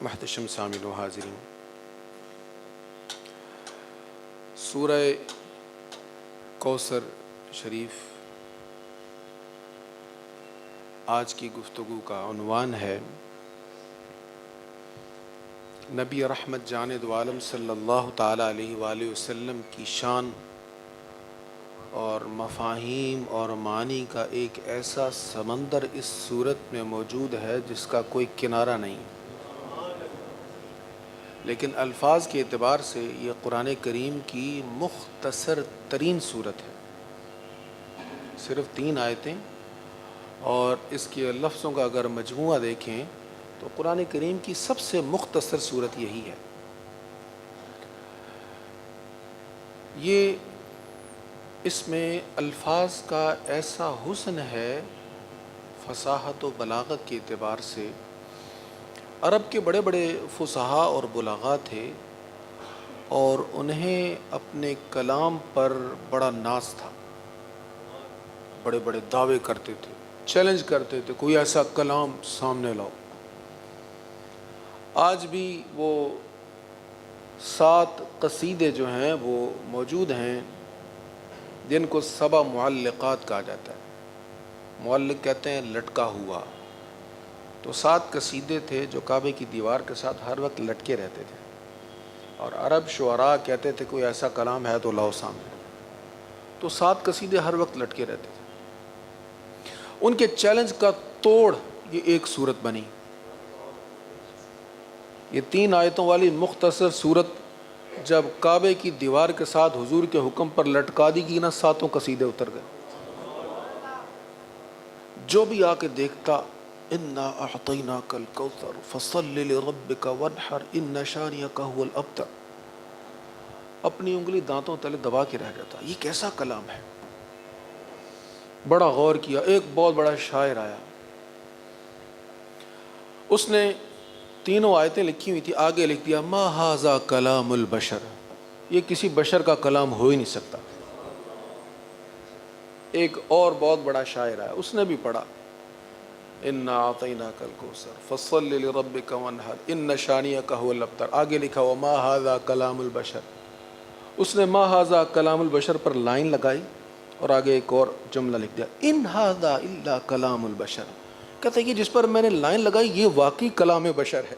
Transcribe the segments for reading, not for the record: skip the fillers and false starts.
محتشم سامعین و حاضرین، سورہ کوثر شریف آج کی گفتگو کا عنوان ہے۔ نبی رحمت جان دو عالم صلی اللہ تعالیٰ علیہ وآلہ وسلم کی شان اور مفاہیم اور معانی کا ایک ایسا سمندر اس صورت میں موجود ہے جس کا کوئی کنارہ نہیں، لیکن الفاظ کے اعتبار سے یہ قرآن کریم کی مختصر ترین صورت ہے، صرف 3 آیتیں، اور اس کے لفظوں کا اگر مجموعہ دیکھیں تو قرآن کریم کی سب سے مختصر صورت یہی ہے۔ یہ اس میں الفاظ کا ایسا حسن ہے، فصاحت و بلاغت کے اعتبار سے۔ عرب کے بڑے بڑے فصحاء اور بلغاء تھے اور انہیں اپنے کلام پر بڑا ناز تھا، بڑے بڑے دعوے کرتے تھے، چیلنج کرتے تھے، کوئی ایسا کلام سامنے لاؤ۔ آج بھی وہ 7 قصیدے جو ہیں وہ موجود ہیں جن کو 7 معلقات کہا جاتا ہے۔ معلق کہتے ہیں لٹکا ہوا، تو 7 قصیدے تھے جو کعبے کی دیوار کے ساتھ ہر وقت لٹکے رہتے تھے، اور عرب شعراء کہتے تھے کوئی ایسا کلام ہے تو لاؤ سامنے، تو 7 قصیدے ہر وقت لٹکے رہتے تھے۔ ان کے چیلنج کا توڑ یہ ایک صورت بنی۔ یہ 3 آیتوں والی مختصر صورت جب کعبے کی دیوار کے ساتھ حضور کے حکم پر لٹکا دی گئی نا، 7 قصیدے اتر گئے۔ جو بھی آ کے دیکھتا، انا اعطیناک الکوثر فصل لربک وانحر ان شانئک هو الابتر، اپنی انگلی دانتوں تلے دبا کے رہ جاتا، یہ کیسا کلام ہے۔ بڑا غور کیا، ایک بہت بڑا شاعر آیا، اس نے 3 آیتیں لکھی ہوئی تھی، آگے لکھ دیا ما ھذا کلام البشر، یہ کسی بشر کا کلام ہو ہی نہیں سکتا۔ ایک اور بہت بڑا شاعر آیا، اس نے بھی پڑھا انا اعطیناک الکوثر فصل لربک وانحر ان شانئک هو الابتر، آگے لکھا وما ھذا کلام البشر، اس نے ما ھذا کلام البشر پر لائن لگائی اور آگے ایک اور جملہ لکھ دیا ان ھذا الا کلام البشر، کہتا ہے کہ جس پر میں نے لائن لگائی یہ واقعی کلام بشر ہے۔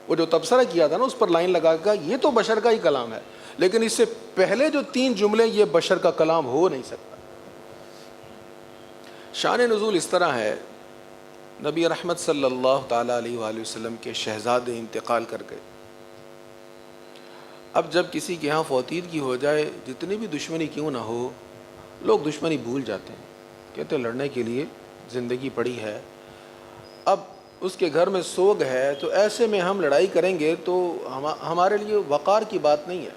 وہ جو تبصرہ کیا تھا نا اس پر لائن لگا کے یہ تو بشر کا ہی کلام ہے، لیکن اس سے پہلے جو 3 جملے یہ بشر کا کلام ہو نہیں سکتا۔ شان نزول اس طرح ہے، نبی رحمت صلی اللہ تعالیٰ علیہ وآلہ وسلم کے شہزادے انتقال کر گئے۔ اب جب کسی کے ہاں فوتیدگی ہو جائے، جتنی بھی دشمنی کیوں نہ ہو، لوگ دشمنی بھول جاتے ہیں، کہتے ہیں لڑنے کے لیے زندگی پڑی ہے۔ اب اس کے گھر میں سوگ ہے تو ایسے میں ہم لڑائی کریں گے تو ہمارے لیے وقار کی بات نہیں ہے۔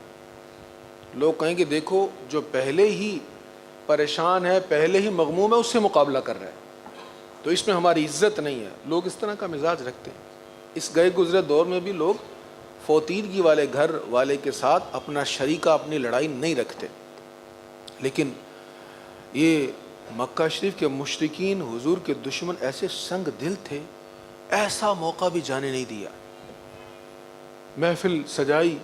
لوگ کہیں گے دیکھو جو پہلے ہی پریشان ہے، پہلے ہی مغموم ہے، اس سے مقابلہ کر رہے ہیں، تو اس میں ہماری عزت نہیں ہے۔ لوگ اس طرح کا مزاج رکھتے ہیں۔ اس گئے گزرے دور میں بھی لوگ فوتیدگی والے گھر والے کے ساتھ اپنا شریکہ، اپنی لڑائی نہیں رکھتے، لیکن یہ مکہ شریف کے مشرکین، حضور کے دشمن ایسے سنگ دل تھے، ایسا موقع بھی جانے نہیں دیا۔ محفل سجائی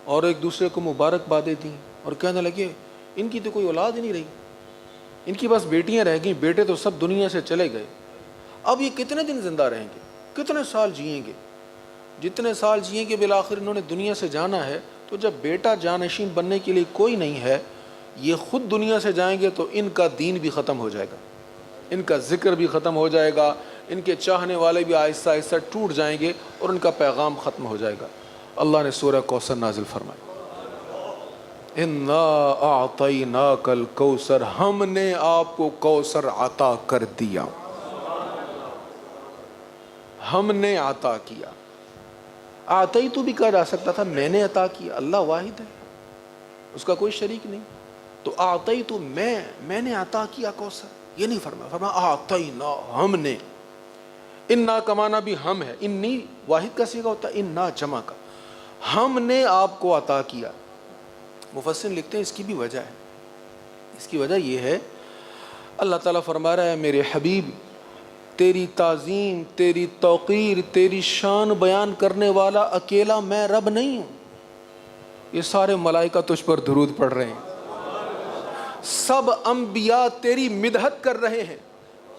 اور ایک دوسرے کو مبارکبادیں دیں اور کہنے لگے ان کی تو کوئی اولاد ہی نہیں رہی، ان کی بس بیٹیاں رہ گئیں، بیٹے تو سب دنیا سے چلے گئے، اب یہ کتنے دن زندہ رہیں گے، کتنے سال جئیں گے، جتنے سال جئیں گے بالآخر انہوں نے دنیا سے جانا ہے، تو جب بیٹا جانشین بننے کے لیے کوئی نہیں ہے، یہ خود دنیا سے جائیں گے تو ان کا دین بھی ختم ہو جائے گا، ان کا ذکر بھی ختم ہو جائے گا، ان کے چاہنے والے بھی آہستہ آہستہ ٹوٹ جائیں گے اور ان کا پیغام ختم ہو جائے گا۔ اللہ نے سورہ کوثر نازل فرمائی، انا اعطیناک الکوثر، ہم نے آپ کو کوثر عطا کر دیا، ہم نے عطا کیا۔ آتئی تو بھی کہا جا سکتا تھا، میں نے عطا کیا، اللہ واحد ہے، اس کا کوئی شریک نہیں، تو آتئی تو میں نے عطا کیا کوثر، یہ نہیں فرمایا آتینا، ہم نے۔ انا کمانا بھی ہم ہے، انی واحد کا صیغہ ہوتا ہے، انا جمع کا، ہم نے آپ کو عطا کیا۔ مفسر لکھتے ہیں اس کی بھی وجہ ہے، اس کی وجہ یہ ہے اللہ تعالیٰ فرما رہا ہے میرے حبیب تیری تعظیم، تیری توقیر، تیری شان بیان کرنے والا اکیلا میں رب نہیں ہوں، یہ سارے ملائکہ تجھ پر درود پڑھ رہے ہیں، سب انبیاء تیری مدحت کر رہے ہیں،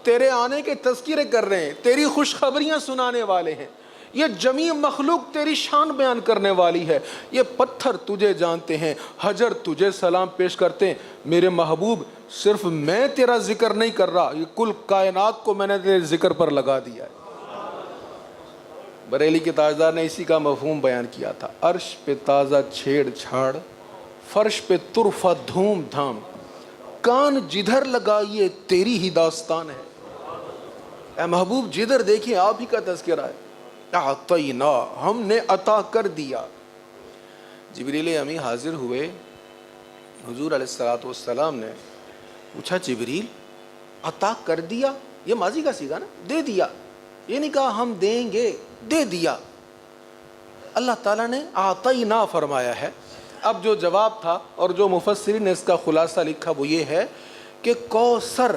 تیرے آنے کے تذکرے کر رہے ہیں، تیری خوشخبریاں سنانے والے ہیں، یہ جمیع مخلوق تیری شان بیان کرنے والی ہے، یہ پتھر تجھے جانتے ہیں، حجر تجھے سلام پیش کرتے ہیں۔ میرے محبوب صرف میں تیرا ذکر نہیں کر رہا، یہ کل کائنات کو میں نے تیرے ذکر پر لگا دیا ہے۔ بریلی کے تاجدار نے اسی کا مفہوم بیان کیا تھا، عرش پہ تازہ چھیڑ چھاڑ، فرش پہ طرفہ دھوم دھام، کان جدھر لگائیے تیری ہی داستان ہے۔ اے محبوب جدھر دیکھیں آپ ہی کا تذکرہ ہے۔ اعطینا، ہم نے عطا کر دیا۔ جبریل امی حاضر ہوئے، حضور علیہ الصلوۃ والسلام نے پوچھا جبریل عطا کر دیا، یہ ماضی کا سیغہ نا، دے دیا، یہ نہیں کہا ہم دیں گے، دے دیا۔ اللہ تعالیٰ نے اعطینا فرمایا ہے۔ اب جو جواب تھا اور جو مفسرین نے اس کا خلاصہ لکھا وہ یہ ہے کہ کوثر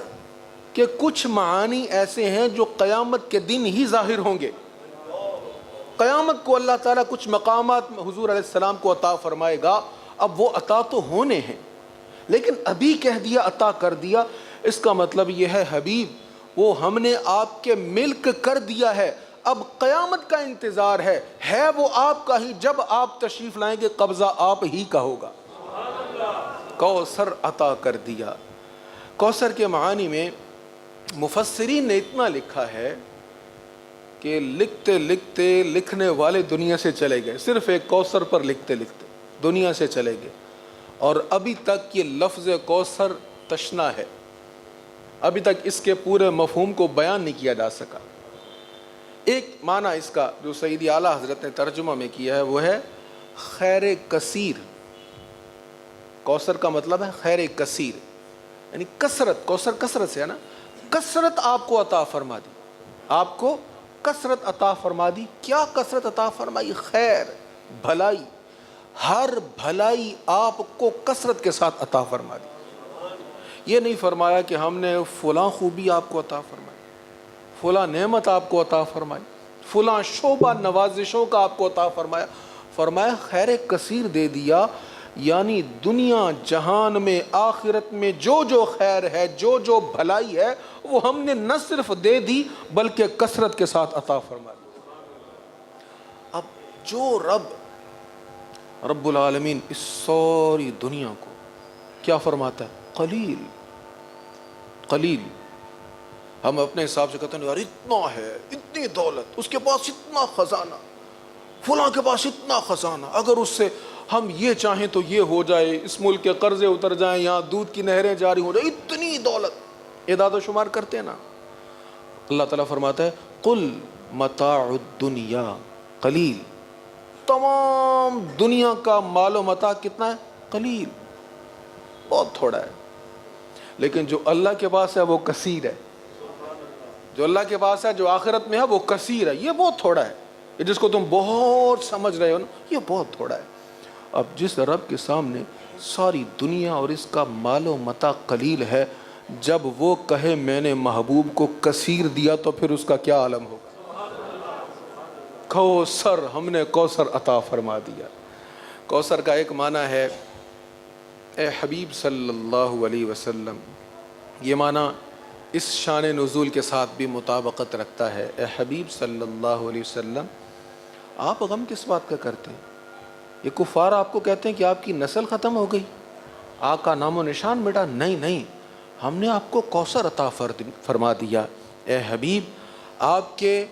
کے کچھ معانی ایسے ہیں جو قیامت کے دن ہی ظاہر ہوں گے۔ قیامت کو اللہ تعالیٰ کچھ مقامات حضور علیہ السلام کو عطا فرمائے گا، اب وہ عطا تو ہونے ہیں، لیکن ابھی کہہ دیا عطا کر دیا، اس کا مطلب یہ ہے حبیب وہ ہم نے آپ کے ملک کر دیا ہے، اب قیامت کا انتظار ہے وہ آپ کا ہی، جب آپ تشریف لائیں گے قبضہ آپ ہی کا ہوگا۔ کوثر عطا کر دیا۔ کوثر کے معانی میں مفسرین نے اتنا لکھا ہے کہ لکھتے لکھتے لکھنے والے دنیا سے چلے گئے، صرف ایک کوثر پر لکھتے لکھتے دنیا سے چلے گئے، اور ابھی تک یہ لفظ کوثر تشنا ہے، ابھی تک اس کے پورے مفہوم کو بیان نہیں کیا جا سکا۔ ایک معنی اس کا جو سیدی اعلیٰ حضرت نے ترجمہ میں کیا ہے وہ ہے خیر کثیر۔ کوثر کا مطلب ہے خیر کثیر، یعنی کثرت، کوثر کثرت سے ہے نا، کثرت آپ کو عطا فرما دی، آپ کو کثرت عطا فرما دی۔ کیا کثرت عطا فرمائی؟ خیر، بھلائی، ہر بھلائی آپ کو کثرت کے ساتھ عطا فرما دی۔ یہ نہیں فرمایا کہ ہم نے فلاں خوبی آپ کو عطا فرمائی، فلاں نعمت آپ کو عطا فرمائی، فلاں شعبہ نوازشوں کا آپ کو عطا فرمایا، فرمایا خیر کثیر دے دیا، یعنی دنیا جہان میں آخرت میں جو جو خیر ہے، جو جو بھلائی ہے، وہ ہم نے نہ صرف دے دی بلکہ کثرت کے ساتھ عطا فرما دی۔ اب جو رب العالمین اس ساری دنیا کو کیا فرماتا ہے؟ قلیل قلیل۔ ہم اپنے حساب سے کہتے ہیں یار اتنا ہے، اتنی دولت، اس کے پاس اتنا خزانہ، فلاں کے پاس اتنا خزانہ، اگر اس سے ہم یہ چاہیں تو یہ ہو جائے، اس ملک کے قرضے اتر جائیں، یہاں دودھ کی نہریں جاری ہو جائیں، اتنی دولت، اعداد و شمار کرتے ہیں نا۔ اللہ تعالیٰ فرماتا ہے قل متاع الدنیا قلیل، تمام دنیا کا مال و متاع کتنا ہے؟ قلیل، بہت تھوڑا ہے، لیکن جو اللہ کے پاس ہے وہ کثیر ہے، جو اللہ کے پاس ہے، جو آخرت میں ہے وہ کثیر ہے، یہ بہت تھوڑا ہے، یہ جس کو تم بہت سمجھ رہے ہو نا، یہ بہت تھوڑا ہے۔ اب جس رب کے سامنے ساری دنیا اور اس کا مال و متاع قلیل ہے، جب وہ کہے میں نے محبوب کو کثیر دیا تو پھر اس کا کیا عالم ہوگا؟ کوثر، ہم نے کوثر عطا فرما دیا۔ کوثر کا ایک معنی ہے اے حبیب صلی اللہ علیہ وسلم، یہ معنی اس شان نزول کے ساتھ بھی مطابقت رکھتا ہے۔ اے حبیب صلی اللہ علیہ وسلم، آپ غم کس بات کا کرتے ہیں؟ یہ کفار آپ کو کہتے ہیں کہ آپ کی نسل ختم ہو گئی، آپ کا نام و نشان مٹا۔ نہیں نہیں، ہم نے آپ کو کوثر عطا فرما دیا۔ اے حبیب، آپ کے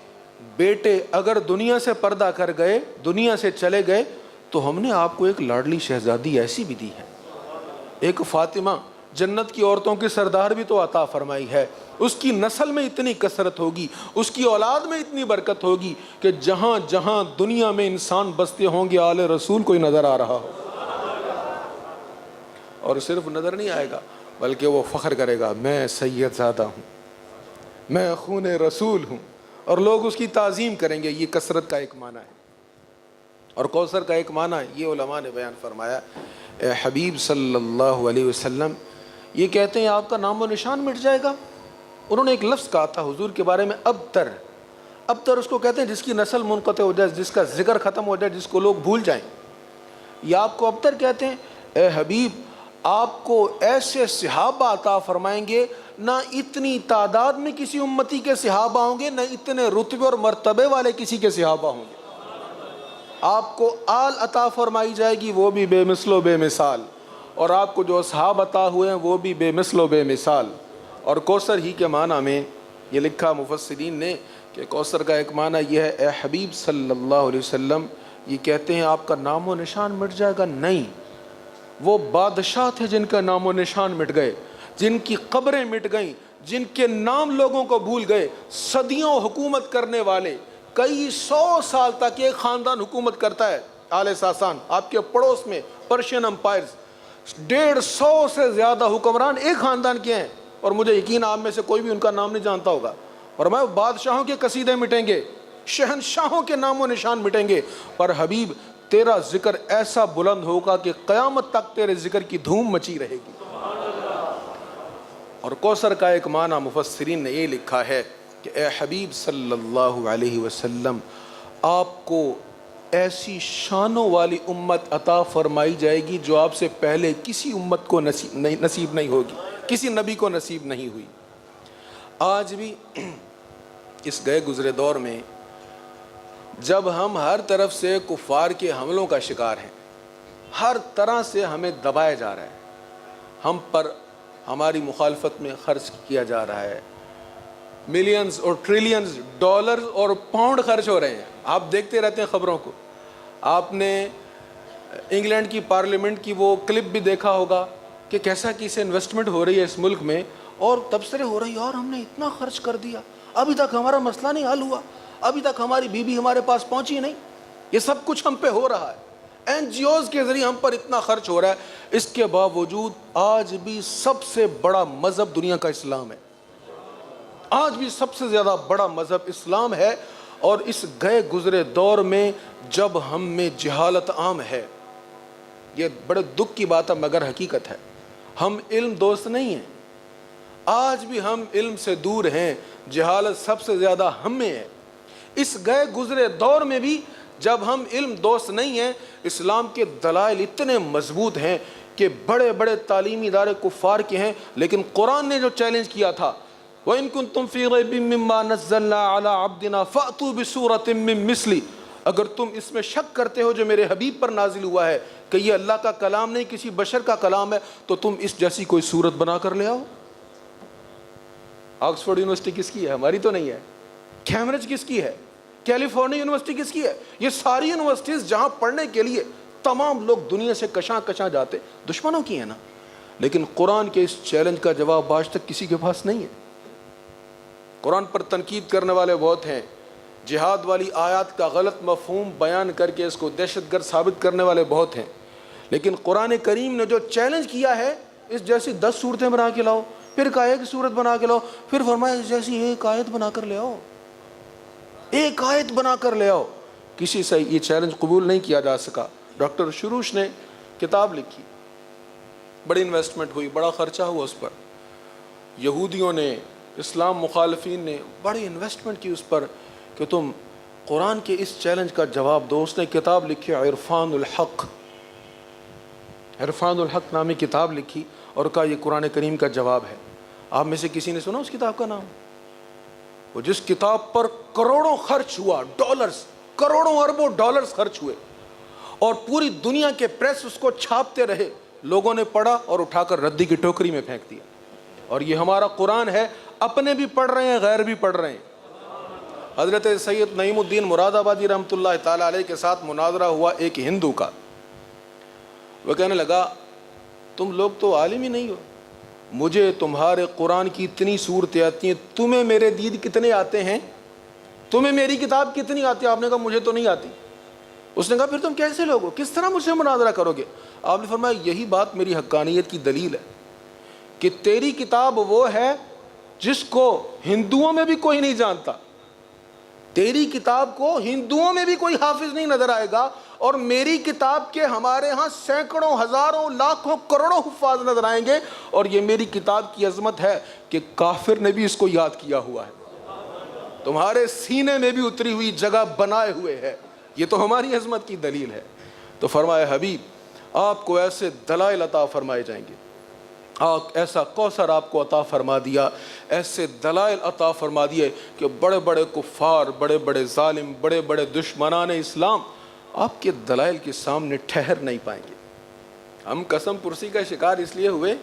بیٹے اگر دنیا سے پردہ کر گئے، دنیا سے چلے گئے، تو ہم نے آپ کو ایک لاڈلی شہزادی ایسی بھی دی ہے، ایک فاطمہ، جنت کی عورتوں کی سردار بھی تو عطا فرمائی ہے۔ اس کی نسل میں اتنی کثرت ہوگی، اس کی اولاد میں اتنی برکت ہوگی کہ جہاں جہاں دنیا میں انسان بستے ہوں گے آل رسول کوئی نظر آ رہا ہو، اور صرف نظر نہیں آئے گا بلکہ وہ فخر کرے گا میں سید زادہ ہوں، میں خون رسول ہوں، اور لوگ اس کی تعظیم کریں گے۔ یہ کثرت کا ایک معنی ہے۔ اور کوثر کا ایک معنی یہ علماء نے بیان فرمایا، اے حبیب صلی اللہ علیہ وسلم، یہ کہتے ہیں آپ کا نام و نشان مٹ جائے گا، انہوں نے ایک لفظ کہا تھا حضور کے بارے میں، ابتر. ابتر اس کو کہتے ہیں جس کی نسل منقطع ہو جائے، جس کا ذکر ختم ہو جائے، جس کو لوگ بھول جائیں. یہ آپ کو ابتر کہتے ہیں. اے حبیب، آپ کو ایسے صحابہ عطا فرمائیں گے، نہ اتنی تعداد میں کسی امتی کے صحابہ ہوں گے، نہ اتنے رتبے اور مرتبے والے کسی کے صحابہ ہوں گے. آپ کو آل عطا فرمائی جائے گی، وہ بھی بے مثل و بے مثال، اور آپ کو جو اصحاب عطا ہوئے ہیں وہ بھی بے مثل و بے مثال. اور کوثر ہی کے معنی میں یہ لکھا مفسرین نے کہ کوثر کا ایک معنی یہ ہے، اے حبیب صلی اللہ علیہ وسلم، یہ کہتے ہیں آپ کا نام و نشان مٹ جائے گا؟ نہیں، وہ بادشاہ تھے جن کا نام و نشان مٹ گئے، جن کی قبریں مٹ گئیں، جن کے نام لوگوں کو بھول گئے. صدیوں حکومت کرنے والے، کئی 100 سال تک ایک خاندان حکومت کرتا ہے. آل ساسان آپ کے پڑوس میں پرشین امپائرز، 150 سے زیادہ حکمران ایک خاندان کے ہیں، اور مجھے یقین آپ میں سے کوئی بھی ان کا نام نہیں جانتا ہوگا. اور میں بادشاہوں کے قصیدے مٹیں گے، شہنشاہوں کے نام و نشان مٹیں گے، پر حبیب تیرا ذکر ایسا بلند ہوگا کہ قیامت تک تیرے ذکر کی دھوم مچی رہے گی. اور کوثر کا ایک معنی مفسرین نے یہ لکھا ہے کہ اے حبیب صلی اللہ علیہ وسلم، آپ کو ایسی شانوں والی امت عطا فرمائی جائے گی جو آپ سے پہلے کسی امت کو نصیب نہیں ہوگی، کسی نبی کو نصیب نہیں ہوئی. آج بھی اس گئے گزرے دور میں جب ہم ہر طرف سے کفار کے حملوں کا شکار ہیں، ہر طرح سے ہمیں دبایا جا رہا ہے، ہم پر ہماری مخالفت میں خرچ کیا جا رہا ہے، ملینز اور ٹریلینز ڈالرز اور پاؤنڈ خرچ ہو رہے ہیں. آپ دیکھتے رہتے ہیں خبروں کو. آپ نے انگلینڈ کی پارلیمنٹ کی وہ کلپ بھی دیکھا ہوگا کہ کیسا کہ اسے انویسٹمنٹ ہو رہی ہے اس ملک میں، اور تبصرے ہو رہے ہیں یار ہم نے اتنا خرچ کر دیا، ابھی تک ہمارا مسئلہ نہیں حل ہوا، ابھی تک ہماری بیوی ہمارے پاس پہنچی نہیں. یہ سب کچھ ہم پہ ہو رہا ہے، این جی اوز کے ذریعے ہم پر اتنا خرچ ہو رہا ہے. اس کے باوجود آج بھی سب سے بڑا مذہب دنیا کا اسلام ہے، آج بھی سب سے زیادہ بڑا مذہب اسلام ہے. اور اس گئے گزرے دور میں جب ہم میں جہالت عام ہے، یہ بڑے دکھ کی بات ہے مگر حقیقت ہے، ہم علم دوست نہیں ہیں، آج بھی ہم علم سے دور ہیں، جہالت سب سے زیادہ ہم میں ہے. اس گئے گزرے دور میں بھی جب ہم علم دوست نہیں ہیں، اسلام کے دلائل اتنے مضبوط ہیں کہ بڑے بڑے تعلیمی ادارے کفار کے ہیں، لیکن قرآن نے جو چیلنج کیا تھا، وَإِن كُنتُمْ فِي رَيْبٍ مِّمَّا نَزَّلْنَا عَلَىٰ عَبْدِنَا فَأْتُوا بِسُورَةٍ مِّن مِّثْلِهِ، اگر تم اس میں شک کرتے ہو جو میرے حبیب پر نازل ہوا ہے کہ یہ اللہ کا کلام نہیں کسی بشر کا کلام ہے، تو تم اس جیسی کوئی صورت بنا کر لے آؤ. آکسفورڈ یونیورسٹی کس کی ہے؟ ہماری تو نہیں ہے. کیمبرج کس کی ہے؟ کیلیفورنیا یونیورسٹی کس کی ہے؟ یہ ساری یونیورسٹیز جہاں پڑھنے کے لیے تمام لوگ دنیا سے کشاں کشاں جاتے، دشمنوں کی ہیں نا. لیکن قرآن کے اس چیلنج کا جواب آج تک کسی کے پاس نہیں ہے. قرآن پر تنقید کرنے والے بہت ہیں، جہاد والی آیات کا غلط مفہوم بیان کر کے اس کو دہشت گرد ثابت کرنے والے بہت ہیں. لیکن قرآن کریم نے جو چیلنج کیا ہے، اس جیسی 10 صورتیں بنا کے لاؤ، پھر کہا ایک صورت بنا کے لاؤ، پھر فرمایا اس جیسی ایک آیت بنا کر لے آؤ، ایک آیت بنا کر لے آؤ. کسی سے یہ چیلنج قبول نہیں کیا جا سکا. ڈاکٹر شروش نے کتاب لکھی، بڑی انویسٹمنٹ ہوئی، بڑا خرچہ ہوا اس پر، یہودیوں نے، اسلام مخالفین نے بڑی انویسٹمنٹ کی اس پر کہ تم قرآن کے اس چیلنج کا جواب دو. اس نے کتاب لکھی عرفان الحق، عرفان الحق نامی کتاب لکھی اور کہا یہ قرآن کریم کا جواب ہے. آپ میں سے کسی نے سنا اس کتاب کا نام؟ وہ جس کتاب پر کروڑوں خرچ ہوا، ڈالرز، کروڑوں اربوں ڈالرز خرچ ہوئے، اور پوری دنیا کے پریس اس کو چھاپتے رہے، لوگوں نے پڑھا اور اٹھا کر ردی کی ٹوکری میں پھینک دیا. اور یہ ہمارا قرآن ہے، اپنے بھی پڑھ رہے ہیں، غیر بھی پڑھ رہے ہیں. حضرت سید نعیم الدین مراد آبادی رحمۃ اللہ تعالیٰ علیہ کے ساتھ مناظرہ ہوا ایک ہندو کا. وہ کہنے لگا تم لوگ تو عالم ہی نہیں ہو، مجھے تمہارے قرآن کی اتنی صورتیں آتی ہیں، تمہیں میرے دید کتنے آتے ہیں، تمہیں میری کتاب کتنی آتی ہے؟ آپ نے کہا مجھے تو نہیں آتی. اس نے کہا پھر تم کیسے لوگ ہو، کس طرح مجھ سے مناظرہ کرو گے؟ آپ نے فرمایا یہی بات میری حقانیت کی دلیل ہے کہ تیری کتاب وہ ہے جس کو ہندوؤں میں بھی کوئی نہیں جانتا، تیری کتاب کو ہندوؤں میں بھی کوئی حافظ نہیں نظر آئے گا، اور میری کتاب کے ہمارے ہاں سینکڑوں، ہزاروں، لاکھوں، کروڑوں حفاظ نظر آئیں گے، اور یہ میری کتاب کی عظمت ہے کہ کافر نے بھی اس کو یاد کیا ہوا ہے، تمہارے سینے میں بھی اتری ہوئی جگہ بنائے ہوئے ہے، یہ تو ہماری عظمت کی دلیل ہے۔ تو فرمایا حبیب آپ کو ایسے دلائل عطا فرمائے جائیں گے، ایسا کوثر آپ کو عطا فرما دیا، ایسے دلائل عطا فرما دیے کہ بڑے بڑے کفار، بڑے بڑے ظالم، بڑے بڑے دشمنان اسلام آپ کے دلائل کے سامنے ٹھہر نہیں پائیں گے۔ ہم قسم پرسی کا شکار اس لیے ہوئے،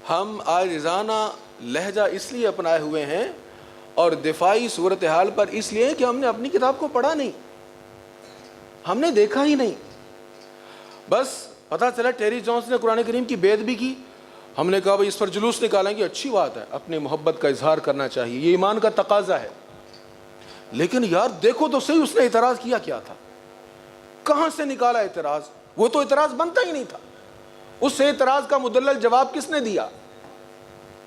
ہم عاجزانہ لہجہ اس لیے اپنائے ہوئے ہیں اور دفاعی صورتحال پر اس لیے کہ ہم نے اپنی کتاب کو پڑھا نہیں، ہم نے دیکھا ہی نہیں۔ بس پتہ چلا ٹیری جونز نے قرآن کریم کی بیعت بھی کی، ہم نے کہا بھائی اس پر جلوس نکالیں گے، اچھی بات ہے، اپنی محبت کا اظہار کرنا چاہیے، یہ ایمان کا تقاضا ہے، لیکن یار دیکھو تو صحیح اس نے اعتراض کیا کیا تھا، کہاں سے نکالا اعتراض؟ وہ تو اعتراض بنتا ہی نہیں تھا، اس سے اعتراض کا مدلل جواب کس نے دیا؟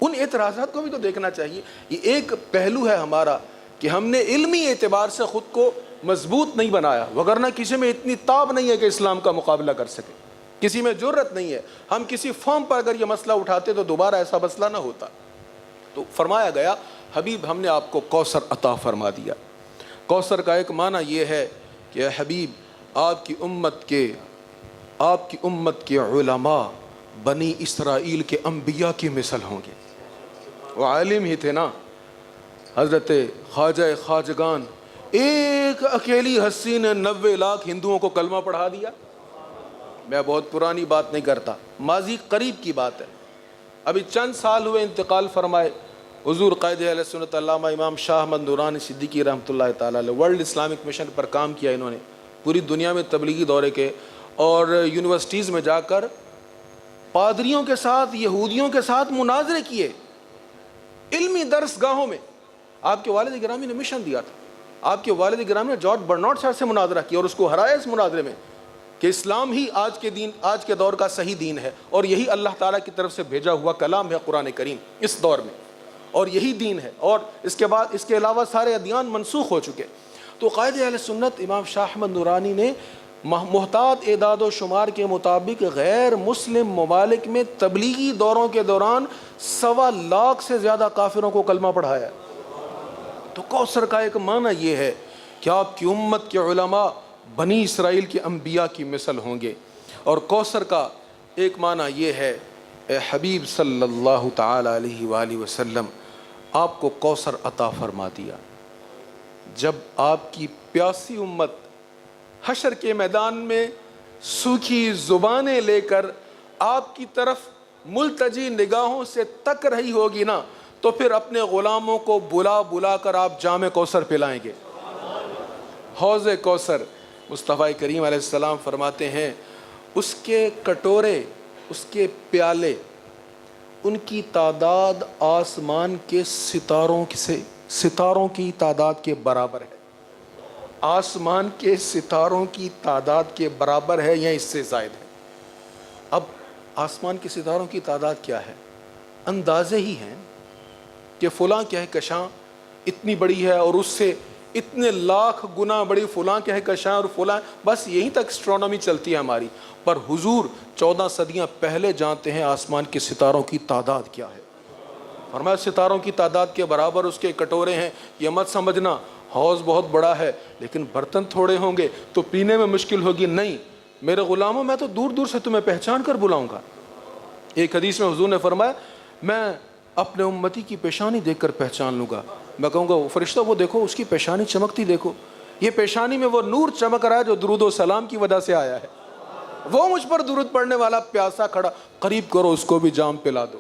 ان اعتراضات کو بھی تو دیکھنا چاہیے۔ یہ ایک پہلو ہے ہمارا کہ ہم نے علمی اعتبار سے خود کو مضبوط نہیں بنایا، وگرنہ کسی میں اتنی تاب نہیں ہے کہ اسلام کا مقابلہ کر سکے، کسی میں جرت نہیں ہے۔ ہم کسی فارم پر اگر یہ مسئلہ اٹھاتے تو دوبارہ ایسا مسئلہ نہ ہوتا۔ تو فرمایا گیا حبیب ہم نے آپ کو کوثر عطا فرما دیا۔ کوثر کا ایک معنی یہ ہے کہ اے حبیب آپ کی امت کے علماء بنی اسرائیل کے انبیاء کی مثل ہوں گے۔ وہ عالم ہی تھے نا، حضرت خواجہ خواجگان، ایک اکیلی ہستی نے 90 لاکھ ہندوؤں کو کلمہ پڑھا دیا۔ میں بہت پرانی بات نہیں کرتا، ماضی قریب کی بات ہے، ابھی چند سال ہوئے انتقال فرمائے حضور قائد اہل سنت علامہ امام شاہ احمد نورانی صدیقی رحمۃ اللہ تعالیٰ علیہ۔ ورلڈ اسلامک مشن پر کام کیا انہوں نے، پوری دنیا میں تبلیغی دورے کے، اور یونیورسٹیز میں جا کر پادریوں کے ساتھ، یہودیوں کے ساتھ مناظرے کیے، علمی درس گاہوں میں۔ آپ کے والد گرامی نے مشن دیا تھا، آپ کے والد گرامی نے جارج برنارڈ صاحب سے مناظرہ کیا اور اس کو ہرایا اس مناظرے میں کہ اسلام ہی آج کے دور کا صحیح دین ہے، اور یہی اللہ تعالیٰ کی طرف سے بھیجا ہوا کلام ہے قرآن کریم اس دور میں، اور یہی دین ہے، اور اس کے بعد اس کے علاوہ سارے ادیان منسوخ ہو چکے۔ تو قائد اہل سنت امام شاہ احمد نورانی نے محتاط اعداد و شمار کے مطابق غیر مسلم ممالک میں تبلیغی دوروں کے دوران 1.25 لاکھ سے زیادہ کافروں کو کلمہ پڑھایا۔ تو کوثر کا ایک معنی یہ ہے کہ آپ کی امت کے علماء بنی اسرائیل کے انبیاء کی مثل ہوں گے، اور کوثر کا ایک معنی یہ ہے اے حبیب صلی اللہ تعالی علیہ وآلہ وسلم آپ کو کوثر عطا فرما دیا۔ جب آپ کی پیاسی امت حشر کے میدان میں سوکھی زبانیں لے کر آپ کی طرف ملتجی نگاہوں سے تک رہی ہوگی نا، تو پھر اپنے غلاموں کو بلا بلا کر آپ جام کوثر پلائیں گے، حوض کوثر۔ مصطفیٰ کریم علیہ السلام فرماتے ہیں اس کے کٹورے، اس کے پیالے، ان کی تعداد آسمان کے ستاروں کی تعداد کے برابر ہے، آسمان کے ستاروں کی تعداد کے برابر ہے یا اس سے زائد ہے۔ اب آسمان کے ستاروں کی تعداد کیا ہے؟ اندازے ہی ہیں کہ فلاں کہکشاں اتنی بڑی ہے اور اس سے اتنے لاکھ گنا بڑی فلاں کہکشاں اور فلاں، بس یہیں تک اسٹرونومی چلتی ہے ہماری، پر حضور 14 صدیاں پہلے جانتے ہیں آسمان کے ستاروں کی تعداد کیا ہے۔ فرمایا ستاروں کی تعداد کے برابر اس کے کٹورے ہیں۔ یہ مت سمجھنا حوض بہت بڑا ہے لیکن برتن تھوڑے ہوں گے تو پینے میں مشکل ہوگی، نہیں میرے غلاموں میں تو دور دور سے تمہیں پہچان کر بلاؤں گا۔ ایک حدیث میں حضور نے فرمایا میں اپنے امتی کی پیشانی دیکھ کر پہچان لوں گا، میں کہوں گا وہ فرشتہ وہ دیکھو اس کی پیشانی چمکتی دیکھو، یہ پیشانی میں وہ نور چمک رہا ہے جو درود و سلام کی وجہ سے آیا ہے، وہ مجھ پر درود پڑھنے والا پیاسا کھڑا، قریب کرو اس کو بھی جام پلا دو۔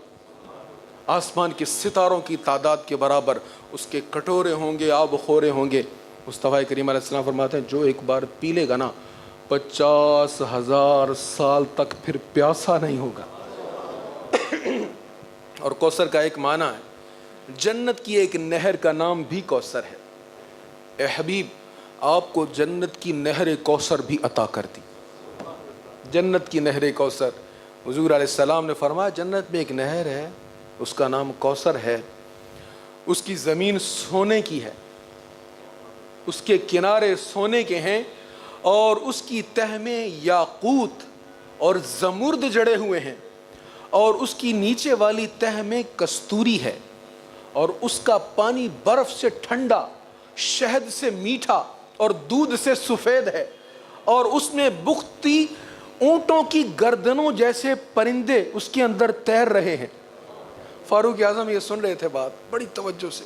آسمان کے ستاروں کی تعداد کے برابر اس کے کٹورے ہوں گے، آب خورے ہوں گے۔ مصطفیٰ کریم علیہ السلام فرماتے ہیں جو ایک بار پی لے گا نا 50,000 سال تک پھر پیاسا نہیں ہوگا۔ اور کوثر کا ایک معنی ہے جنت کی ایک نہر کا نام بھی کوثر ہے۔ اے حبیب آپ کو جنت کی نہر کوثر بھی عطا کر دی۔ جنت کی نہر کوثر، حضور علیہ السلام نے فرمایا جنت میں ایک نہر ہے اس کا نام کوثر ہے، اس کی زمین سونے کی ہے، اس کے کنارے سونے کے ہیں اور اس کی تہ میں یاقوت اور زمرد جڑے ہوئے ہیں اور اس کی نیچے والی تہ میں کستوری ہے اور اس کا پانی برف سے ٹھنڈا، شہد سے میٹھا اور دودھ سے سفید ہے اور اس میں بغتی اونٹوں کی گردنوں جیسے پرندے اس کے اندر تیر رہے ہیں۔ فاروق اعظم یہ سن رہے تھے بات بڑی توجہ سے،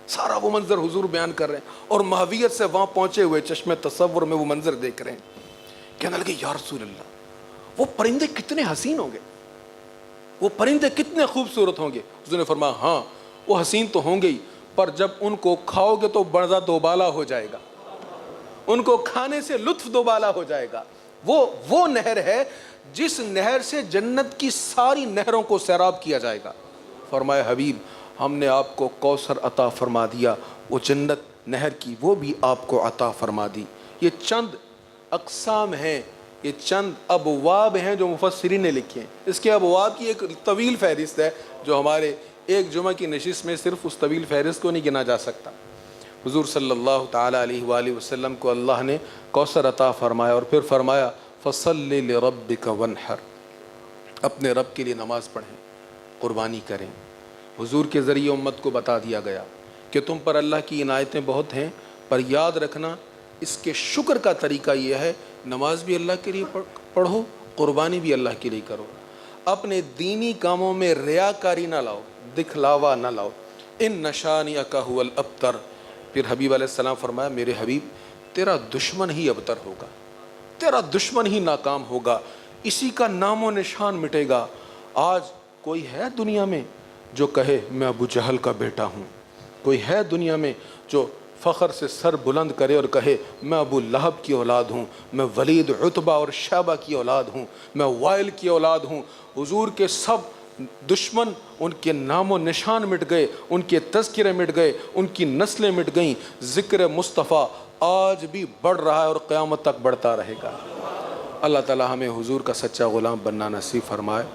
سارا وہ منظر حضور بیان کر رہے ہیں اور ماویت سے وہاں پہنچے ہوئے چشم تصور میں وہ منظر دیکھ رہے ہیں۔ کہنے لگے یا رسول اللہ، وہ پرندے کتنے حسین ہوں گے، وہ پرندے کتنے خوبصورت ہوں گے۔ حضور نے فرمایا ہاں وہ حسین تو ہوں گے ہی، پر جب ان کو کھاؤ گے تو بڑا دوبالا ہو جائے گا، ان کو کھانے سے لطف دوبالا ہو جائے گا۔ وہ نہر ہے جس نہر سے جنت کی ساری نہروں کو سیراب کیا جائے گا۔ فرمایا حبیب ہم نے آپ کو کوثر عطا فرما دیا، وہ جنت نہر کی وہ بھی آپ کو عطا فرما دی۔ یہ چند اقسام ہیں، یہ چند ابواب ہیں جو مفسرین نے لکھے ہیں۔ اس کے ابواب کی ایک طویل فہرست ہے جو ہمارے ایک جمعہ کی نشست میں صرف اس طویل فہرست کو نہیں گنا جا سکتا۔ حضور صلی اللہ تعالیٰ علیہ وآلہ وسلم کو اللہ نے کوثر عطا فرمایا اور پھر فرمایا فَصَلِّ لِرَبِّكَ وَانْحَرْ، اپنے رب کے لیے نماز پڑھیں، قربانی کریں۔ حضور کے ذریعے امت کو بتا دیا گیا کہ تم پر اللہ کی عنایتیں بہت ہیں، پر یاد رکھنا اس کے شکر کا طریقہ یہ ہے نماز بھی اللہ کے لیے پڑھو، قربانی بھی اللہ کے لیے کرو۔ اپنے دینی کاموں میں ریاکاری نہ لاؤ، دکھلاوا نہ لاؤ۔ ان شانئک ھو الابتر، پھر حبیب علیہ السلام فرمایا میرے حبیب تیرا دشمن ہی ابتر ہوگا، تیرا دشمن ہی ناکام ہوگا، اسی کا نام و نشان مٹے گا۔ آج کوئی ہے دنیا میں جو کہے میں ابو جہل کا بیٹا ہوں؟ کوئی ہے دنیا میں جو فخر سے سر بلند کرے اور کہے میں ابو لہب کی اولاد ہوں، میں ولید عتبہ اور شیبہ کی اولاد ہوں، میں وائل کی اولاد ہوں؟ حضور کے سب دشمن ان کے نام و نشان مٹ گئے، ان کے تذکرے مٹ گئے، ان کی نسلیں مٹ گئیں۔ ذکر مصطفیٰ آج بھی بڑھ رہا ہے اور قیامت تک بڑھتا رہے گا۔ اللہ تعالی ہمیں حضور کا سچا غلام بننا نصیب فرمائے۔